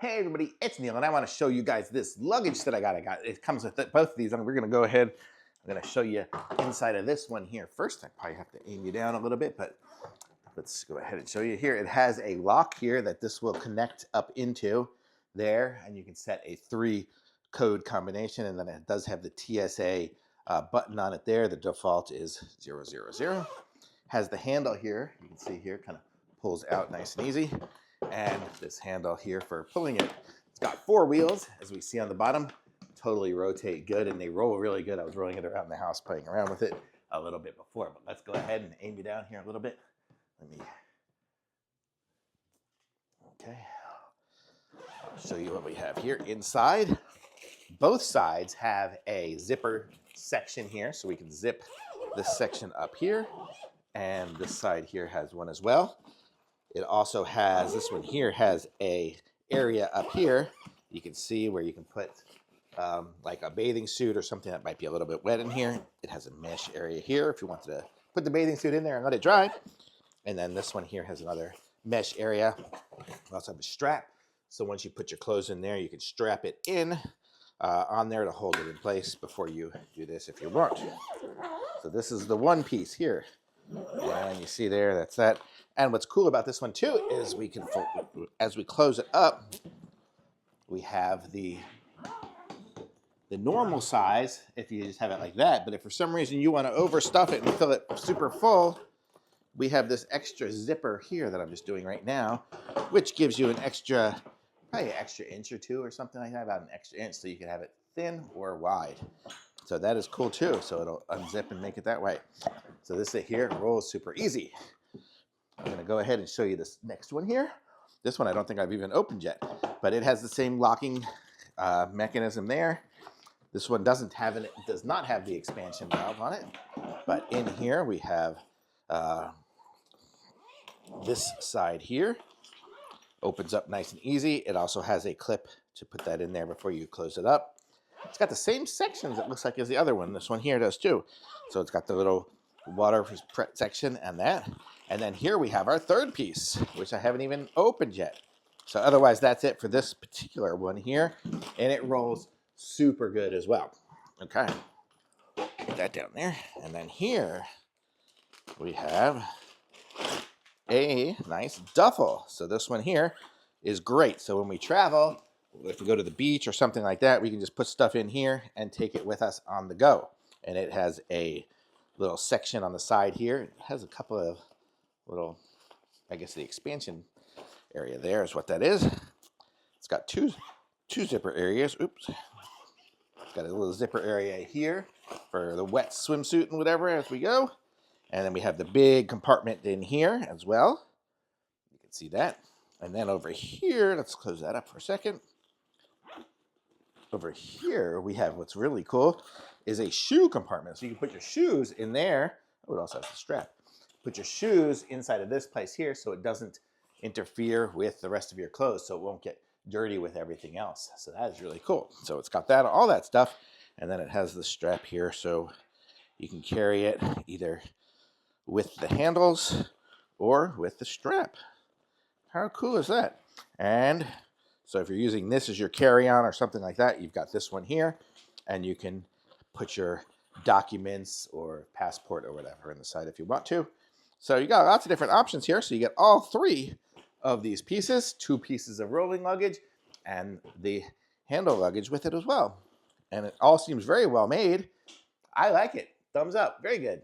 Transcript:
Hey everybody, it's Neil, and I want to show you guys this luggage that I got. It comes with both of these, and we're going to go ahead. I'm going to show you inside of this one here. First, I probably have to aim you down a little bit, but let's go ahead and show you here. It has a lock here that this will connect up into there, and you can set a 3-code combination, and then it does have the TSA button on it there. The default is 000. Has the handle here. You can see here, kind of pulls out nice and easy. And this handle here for pulling it. It's got 4 wheels, as we see on the bottom. Totally rotate good, and they roll really good. I was rolling it around the house, playing around with it a little bit before. But let's go ahead and aim you down here a little bit. Okay. I'll show you what we have here inside. Both sides have a zipper section here, so we can zip this section up here. And this side here has one as well. It also has, this one here has a area up here. You can see where you can put like a bathing suit or something that might be a little bit wet in here. It has a mesh area here if you wanted to put the bathing suit in there and let it dry. And then this one here has another mesh area. We also have a strap. So once you put your clothes in there, you can strap it in on there to hold it in place before you do this if you want. So this is the one piece here. And you see there, that's that. And what's cool about this one too is we can, as we close it up, we have the normal size if you just have it like that. But if for some reason you want to overstuff it and fill it super full, we have this extra zipper here that I'm just doing right now, which gives you an extra, probably an extra inch or 2 or something like that, about an extra inch, so you can have it thin or wide. So that is cool too. So it'll unzip and make it that way. So this here rolls super easy. I'm going to go ahead and show you this next one here. This one I don't think I've even opened yet, but it has the same locking mechanism there. This one does not have the expansion valve on it, but in here we have this side here. Opens up nice and easy. It also has a clip to put that in there before you close it up. It's got the same sections, it looks like, as the other one. This one here does too. So it's got the little water section and that. And then here we have our third piece, which I haven't even opened yet. So otherwise, that's it for this particular one here. And it rolls super good as well. Okay. Put that down there. And then here we have a nice duffel. So this one here is great. So when we travel, if we go to the beach or something like that, we can just put stuff in here and take it with us on the go. And it has a little section on the side here. It has a couple of little, I guess the expansion area there is what that is. It's got two zipper areas. Oops. It's got a little zipper area here for the wet swimsuit and whatever as we go. And then we have the big compartment in here as well. You can see that. And then over here, let's close that up for a second. Over here, we have what's really cool is a shoe compartment. So you can put your shoes in there. Oh, it also has a strap. Put your shoes inside of this place here so it doesn't interfere with the rest of your clothes, so it won't get dirty with everything else. So that is really cool. So it's got that, all that stuff, and then it has the strap here so you can carry it either with the handles or with the strap. How cool is that? And so if you're using this as your carry-on or something like that, you've got this one here, and you can put your documents or passport or whatever in the side if you want to. So you got lots of different options here. So you get all 3 of these pieces, 2 pieces of rolling luggage, and the handle luggage with it as well. And it all seems very well made. I like it. Thumbs up. Very good.